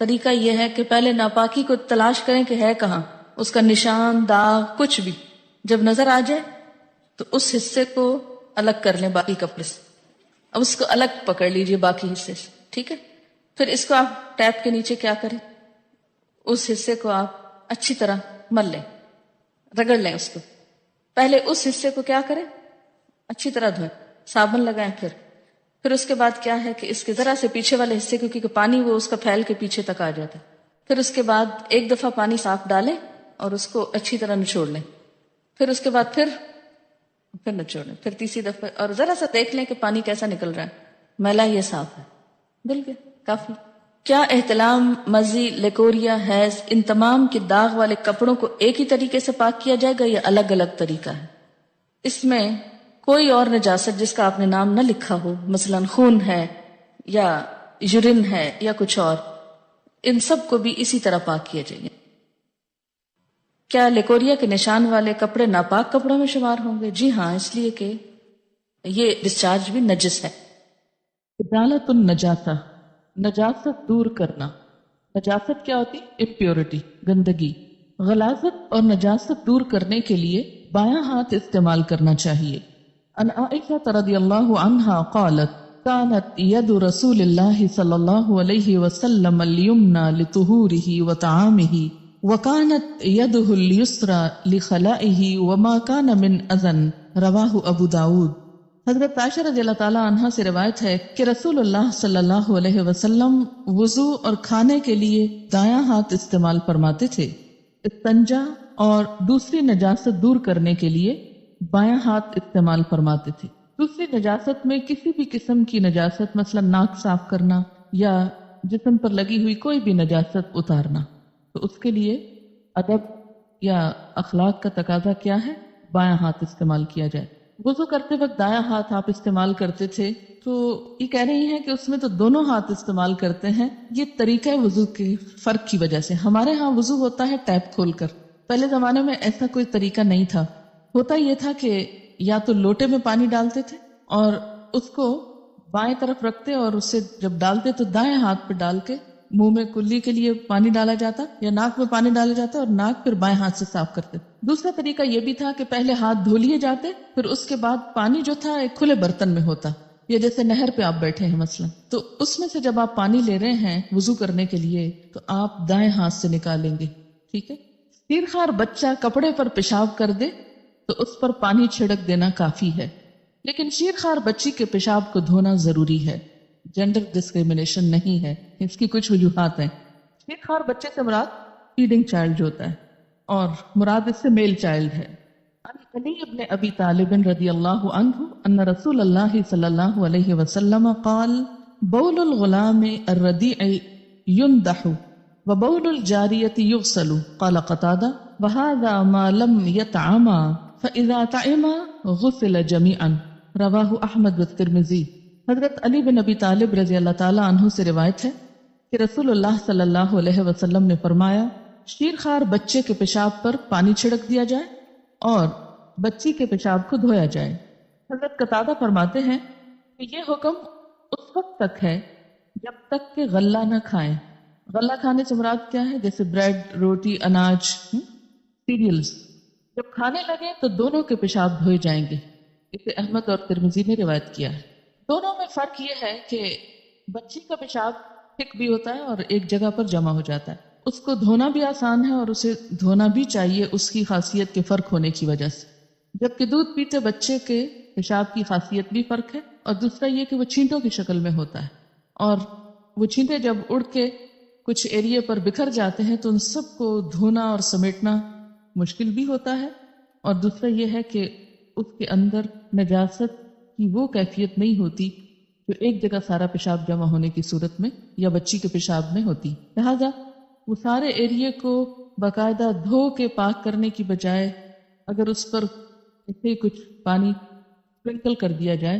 طریقہ یہ ہے کہ پہلے ناپاکی کو تلاش کریں کہ ہے کہاں، اس کا نشان، داغ، کچھ بھی جب نظر آ جائے تو اس حصے کو الگ کر لیں باقی کپڑے سے. اب اس کو الگ پکڑ لیجئے باقی حصے سے، ٹھیک ہے. پھر اس کو آپ ٹیپ کے نیچے کیا کریں، اس حصے کو آپ اچھی طرح مل لیں، رگڑ لیں اس کو. پہلے اس حصے کو کیا کریں، اچھی طرح دھوئیں، صابن لگائیں. پھر اس کے بعد کیا ہے کہ اس کے ذرا سے پیچھے والے حصے کو، کیونکہ پانی وہ اس کا پھیل کے پیچھے تک آ جاتا ہے. پھر اس کے بعد ایک دفعہ پانی صاف ڈالیں اور اس کو اچھی طرح نچوڑ لیں. پھر اس کے بعد پھر نچوڑیں، پھر تیسری دفعہ، اور ذرا سا دیکھ لیں کہ پانی کیسا نکل رہا ہے، میلا یہ صاف ہے، دل گیا کافی. کیا احتلام، مزی، لیکوریا، حیض، ان تمام کے داغ والے کپڑوں کو ایک ہی طریقے سے پاک کیا جائے گا یا الگ الگ طریقہ ہے؟ اس میں کوئی اور نجاست جس کا آپ نے نام نہ لکھا ہو، مثلا خون ہے یا یورین ہے یا کچھ اور، ان سب کو بھی اسی طرح پاک کیا جائے. کیا لیکوریا کے نشان والے کپڑے ناپاک کپڑوں میں شمار ہوں گے؟ جی ہاں، اس لیے کہ یہ ڈسچارج بھی نجس ہے. ازالۃ النجاسہ، نجاست دور کرنا. نجاست کیا ہوتی؟ امپیورٹی، گندگی. غلاظت اور نجاست دور کرنے کے لیے بایاں ہاتھ استعمال کرنا چاہیے. ان عائشہ رضی اللہ عنہا قالت كانت ید رسول اللہ صلی اللہ علیہ وسلم الیمنى لطہورہ وطعامہ وكانت يده اليسرى لخلائه وما كان من اذن. رواہ ابو داود. حضرت عائشہ رضی اللہ تعالی عنہا سے روایت ہے کہ رسول اللہ صلی اللہ علیہ وسلم وضو اور کھانے کے لیے دایاں ہاتھ استعمال فرماتے تھے. استنجا اور دوسری نجاست دور کرنے کے لیے بایاں ہاتھ استعمال فرماتے تھے. دوسری نجاست میں کسی بھی قسم کی نجاست، مثلا ناک صاف کرنا یا جسم پر لگی ہوئی کوئی بھی نجاست اتارنا، تو اس کے لیے ادب یا اخلاق کا تقاضا کیا ہے؟ بایاں ہاتھ استعمال کیا جائے. وضو کرتے وقت دایاں ہاتھ آپ استعمال کرتے تھے، تو یہ کہہ رہی ہیں کہ اس میں تو دونوں ہاتھ استعمال کرتے ہیں. یہ طریقہ وضو کے فرق کی وجہ سے. ہمارے ہاں وضو ہوتا ہے ٹیپ کھول کر، پہلے زمانے میں ایسا کوئی طریقہ نہیں تھا. ہوتا یہ تھا کہ یا تو لوٹے میں پانی ڈالتے تھے اور اس کو بائیں طرف رکھتے اور اسے جب ڈالتے تو دائیں ہاتھ پہ ڈال کے منہ میں کلی کے لیے پانی ڈالا جاتا یا ناک میں پانی ڈالا جاتا اور ناک پھر بائیں ہاتھ سے صاف کرتے. دوسرا طریقہ یہ بھی تھا کہ پہلے ہاتھ دھو لیے جاتے، پھر اس کے بعد پانی جو تھا ایک کھلے برتن میں ہوتا، یا جیسے نہر پہ آپ بیٹھے ہیں مثلا، تو اس میں سے جب آپ پانی لے رہے ہیں وضو کرنے کے لیے تو آپ دائیں ہاتھ سے نکالیں گے. ٹھیک ہے. سیرخوار بچہ کپڑے پر پیشاب کر دے تو اس پر پانی چھڑک دینا کافی ہے، لیکن شیرخوار بچی کے پیشاب کو دھونا ضروری ہے. جینڈر ڈسکریمنیشن نہیں ہے، اس کی کچھ وجوہات ہیں. شیرخوار بچے سے مراد فیڈنگ چائلڈ جو ہوتا ہے، اور مراد اس سے میل چائلڈ ہے. عن علی ابن ابی طالب رضی اللہ عنہ ان رسول اللہ صلی اللہ علیہ وسلم قال بول الغلام الردیع یندح وبول الجاریۃ یغسل. قال قتادہ وهذا ما لم يطعما فاذا طعما غسل جميعا. رواہ احمد والترمذی. حضرت علی بن ابی طالب رضی اللہ تعالی عنہ سے روایت ہے کہ رسول اللہ صلی اللہ علیہ وسلم نے فرمایا شیرخوار بچے کے پیشاب پر پانی چھڑک دیا جائے اور بچی کے پیشاب کو دھویا جائے. حضرت قتادہ فرماتے ہیں کہ یہ حکم اس وقت تک ہے جب تک کہ غلہ نہ کھائیں. غلہ کھانے سے مراد کیا ہے؟ جیسے بریڈ، روٹی، اناج، سیریلز. جب کھانے لگے تو دونوں کے پیشاب دھوئے جائیں گے. اسے احمد اور ترمذی نے روایت کیا ہے. دونوں میں فرق یہ ہے کہ بچی کا پیشاب تھک بھی ہوتا ہے اور ایک جگہ پر جمع ہو جاتا ہے. اس کو دھونا بھی آسان ہے اور اسے دھونا بھی چاہیے اس کی خاصیت کے فرق ہونے کی وجہ سے. جبکہ دودھ پیتے بچے کے پیشاب کی خاصیت بھی فرق ہے، اور دوسرا یہ کہ وہ چھینٹوں کی شکل میں ہوتا ہے، اور وہ چھینٹے جب اڑ کے کچھ ایریے پر بکھر جاتے ہیں تو ان سب کو دھونا اور سمیٹنا مشکل بھی ہوتا ہے. اور دوسرا یہ ہے کہ اس کے اندر نجاست کی وہ کیفیت نہیں ہوتی جو ایک جگہ سارا پیشاب جمع ہونے کی صورت میں یا بچی کے پیشاب میں ہوتی. لہذا وہ سارے ایریے کو باقاعدہ دھو کے پاک کرنے کی بجائے اگر اس پر اسے کچھ پانی اسپرنکل کر دیا جائے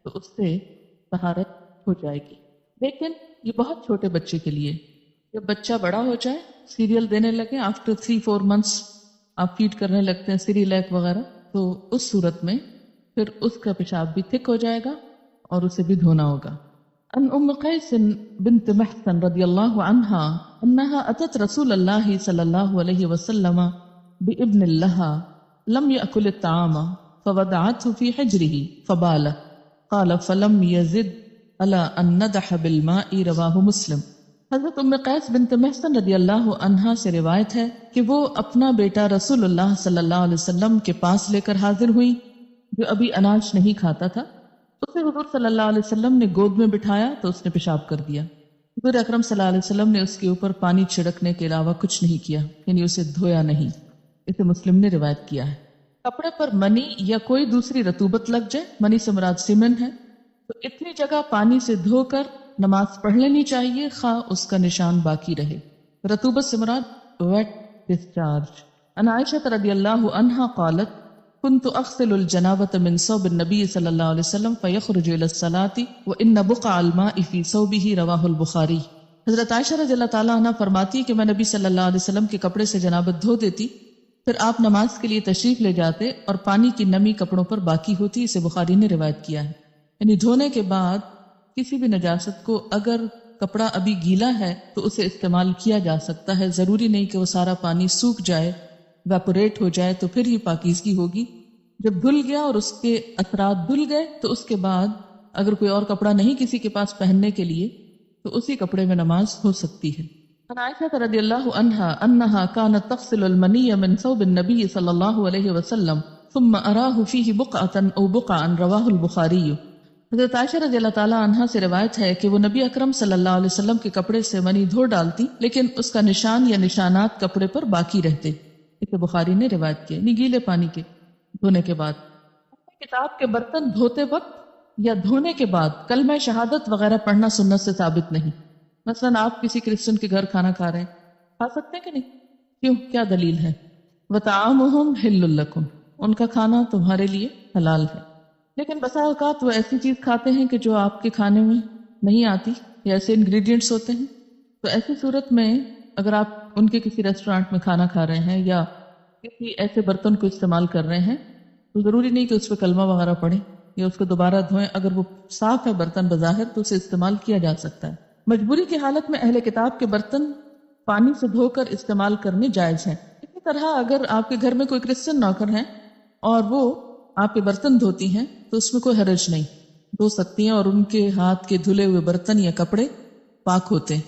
تو اس سے طہارت ہو جائے گی. لیکن یہ بہت چھوٹے بچے کے لیے. جب بچہ بڑا ہو جائے، سیریل دینے لگے، آفٹر 3-4 months آپ فیڈ کرنے لگتے ہیں سیریلیک وغیرہ، تو اس صورت میں پھر اس کا پیشاب بھی تھک ہو جائے گا اور اسے بھی دھونا ہوگا. عن أم قيس بنت محسن رضي الله عنها أنها أتت رسول الله صلى الله عليه وسلم بابن لها لم يأكل الطعام فوضعته في حجره فبال قال فلم يزد على أن ندح بالماء رواه مسلم۔ حضرت ام قیس بنت محسن رضی اللہ عنہا سے روایت ہے کہ وہ اپنا بیٹا رسول اللہ صلی اللہ علیہ وسلم کے پاس لے کر حاضر ہوئی جو ابھی اناج نہیں کھاتا تھا۔ اسے حضور صلی اللہ علیہ وسلم نے گود میں بٹھایا تو اس نے پیشاب کر دیا۔ حضور اکرم صلی اللہ علیہ وسلم نے اس کے اوپر پانی چھڑکنے کے علاوہ کچھ نہیں کیا، یعنی اسے دھویا نہیں۔ اسے مسلم نے روایت کیا ہے۔ کپڑے پر منی یا کوئی دوسری رطوبت لگ جائے، منی سے مراد سیمن ہے، تو اتنی جگہ پانی سے دھو کر نماز پڑھ لینی چاہیے، خواہ اس کا نشان باقی رہے۔ رطوبت سے مراد ویٹ ڈسچارج۔ عن عائشہ رضی اللہ عنہا قالت كنت اغسل الجنابة من ثوب النبي صلی اللہ علیہ وسلم فيخرج الى الصلاة وان بقع الماء في ثوبه رواه البخاری۔ حضرت عائشہ رضی اللہ تعالیٰ عنہ فرماتی کہ میں نبی صلی اللہ علیہ وسلم کے کپڑے سے جنابت دھو دیتی، پھر آپ نماز کے لیے تشریف لے جاتے اور پانی کی نمی کپڑوں پر باقی ہوتی۔ اسے بخاری نے روایت کیا ہے۔ یعنی دھونے کے بعد کسی بھی نجاست کو اگر کپڑا ابھی گیلا ہے تو اسے استعمال کیا جا سکتا ہے، ضروری نہیں کہ وہ سارا پانی سوکھ جائے، ویپوریٹ ہو جائے تو پھر ہی پاکیزگی ہوگی۔ جب دھل گیا اور اس کے اثرات دھل گئے تو اس کے بعد اگر کوئی اور کپڑا نہیں کسی کے پاس پہننے کے لیے تو اسی کپڑے میں نماز ہو سکتی ہے۔ عن عائشہ رضی اللہ عنہا انہا کانت تغسل المنی من ثوب النبی صلی اللہ علیہ وسلم ثم اراہ فیہ بقعتا او بقعا رواہ البخاری۔ حضرت عائشہ رضی اللہ تعالیٰ عنہا سے روایت ہے کہ وہ نبی اکرم صلی اللہ علیہ وسلم کے کپڑے سے منی دھو ڈالتی لیکن اس کا نشان یا نشانات کپڑے پر باقی رہتے۔ اسے بخاری نے روایت کیا، یعنی گیلے پانی کے دھونے کے بعد۔ کتاب کے برتن دھوتے وقت یا دھونے کے بعد کلمہ شہادت وغیرہ پڑھنا سنت سے ثابت نہیں۔ مثلا آپ کسی کرسچن کے گھر کھانا کھا رہے ہیں، کھا سکتے ہیں کہ نہیں؟ کیوں؟ کیا دلیل ہے؟ وَطَعَامُهُمْ حِلٌّ لَكُمْ، ان کا کھانا تمہارے لیے حلال ہے۔ لیکن بسا اوقات وہ ایسی چیز کھاتے ہیں کہ جو آپ کے کھانے میں نہیں آتی یا ایسے انگریڈینٹس ہوتے ہیں، تو ایسی صورت میں اگر آپ ان کے کسی ریسٹورانٹ میں کھانا کھا رہے ہیں یا کسی ایسے برتن کو استعمال کر رہے ہیں تو ضروری نہیں کہ اس پہ کلمہ وغیرہ پڑھیں یا اس کو دوبارہ دھوئیں۔ اگر وہ صاف ہے برتن بظاہر تو اسے استعمال کیا جا سکتا ہے۔ مجبوری کی حالت میں اہل کتاب کے برتن پانی سے دھو کر استعمال کرنے جائز ہیں۔ اسی طرح اگر آپ کے گھر میں کوئی کرسچن نوکر ہیں اور وہ آپ کے برتن دھوتی ہیں تو اس میں کوئی حرج نہیں، دھو سکتی ہیں، اور ان کے ہاتھ کے دھلے ہوئے برتن یا کپڑے پاک ہوتے ہیں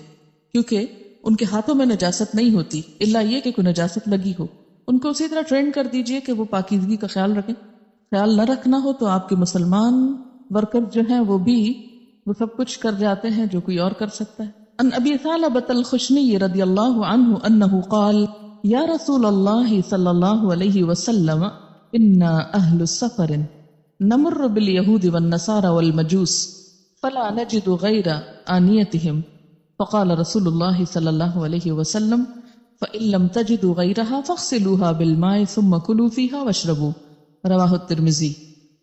کیونکہ ان کے ہاتھوں میں نجاست نہیں ہوتی الا یہ کہ کوئی نجاست لگی ہو۔ ان کو اسی طرح ٹرین کر دیجئے کہ وہ پاکیزگی کا خیال رکھیں۔ خیال نہ رکھنا ہو تو آپ کے مسلمان ورکر جو ہیں وہ بھی وہ سب کچھ کر جاتے ہیں جو کوئی اور کر سکتا ہے۔ ان ابی ثعلبۃ الخشنی رضی اللہ عنہ انہ قال یا رسول اللہ صلی اللہ علیہ وسلم انا اہل سفر نمر بالیہود والنصارى والمجوس فلا نجد غیر آنیتہم فقال رسول اللہ صلی اللہ علیہ وسلم فإن لم تجدوا غيرها فاغسلوها بالماء ثم كلوا فيها واشربوا رواہ الترمذی۔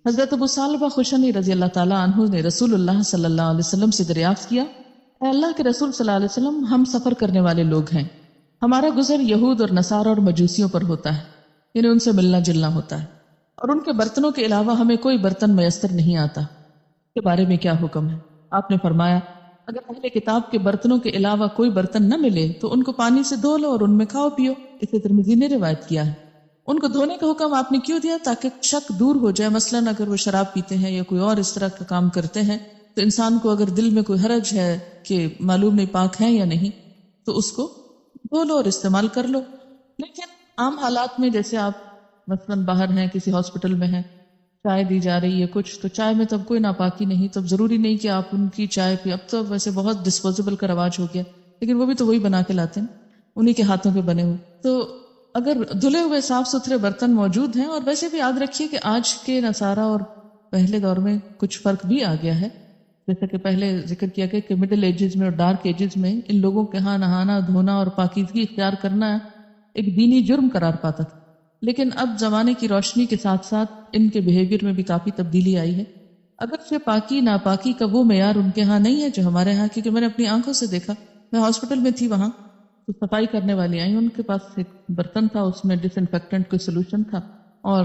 حضرت ابو ثعلبہ خشنی رضی اللہ تعالیٰ عنہ نے رسول اللہ صلی اللہ علیہ وسلم سے دریافت کیا، اے اللہ کے رسول صلی اللہ علیہ وسلم، ہم سفر کرنے والے لوگ ہیں، ہمارا گزر یہود اور نصارہ اور مجوسیوں پر ہوتا ہے، یعنی ان سے ملنا جلنا ہوتا ہے، اور ان کے برتنوں کے علاوہ ہمیں کوئی برتن میسر نہیں آتا۔ اس کے بارے میں کیا حکم ہے؟ آپ نے فرمایا اگر اہل کتاب کے برتنوں کے علاوہ کوئی برتن نہ ملے تو ان کو پانی سے دھو لو اور ان میں کھاؤ پیو۔ اسے ترمذی نے روایت کیا ہے۔ ان کو دھونے کا حکم آپ نے کیوں دیا؟ تاکہ شک دور ہو جائے، مثلاً اگر وہ شراب پیتے ہیں یا کوئی اور اس طرح کا کام کرتے ہیں تو انسان کو اگر دل میں کوئی حرج ہے کہ معلوم نہیں پاک ہیں یا نہیں تو اس کو دھو لو اور استعمال کر لو۔ لیکن عام حالات میں جیسے آپ مثلاً باہر ہیں، کسی ہاسپٹل میں ہیں، چائے دی جا رہی ہے کچھ، تو چائے میں تب کوئی ناپاکی نہیں، تب ضروری نہیں کہ آپ ان کی چائے پی۔ اب تو ویسے بہت ڈسپوزیبل کا رواج ہو گیا، لیکن وہ بھی تو وہی بنا کے لاتے ہیں، انہی کے ہاتھوں کے بنے ہوئے۔ تو اگر دھلے ہوئے صاف ستھرے برتن موجود ہیں، اور ویسے بھی یاد رکھیے کہ آج کے نصارہ اور پہلے دور میں کچھ فرق بھی آ گیا ہے، جیسا کہ پہلے ذکر کیا گیا کہ مڈل ایجز میں اور ڈارک ایجز میں ان لوگوں کے ہاں نہانا دھونا اور پاکیزگی اختیار کرنا ایک دینی جرم قرار پاتا تھا، لیکن اب زمانے کی روشنی کے ساتھ ساتھ ان کے بیہیویئر میں بھی کافی تبدیلی آئی ہے۔ اگرچہ پاکی ناپاکی کا وہ معیار ان کے ہاں نہیں ہے جو ہمارے ہاں، کیونکہ میں نے اپنی آنکھوں سے دیکھا، میں ہاسپٹل میں تھی، وہاں تو صفائی کرنے والی آئی، ان کے پاس ایک برتن تھا، اس میں ڈس انفیکٹنٹ کوئی سولوشن تھا، اور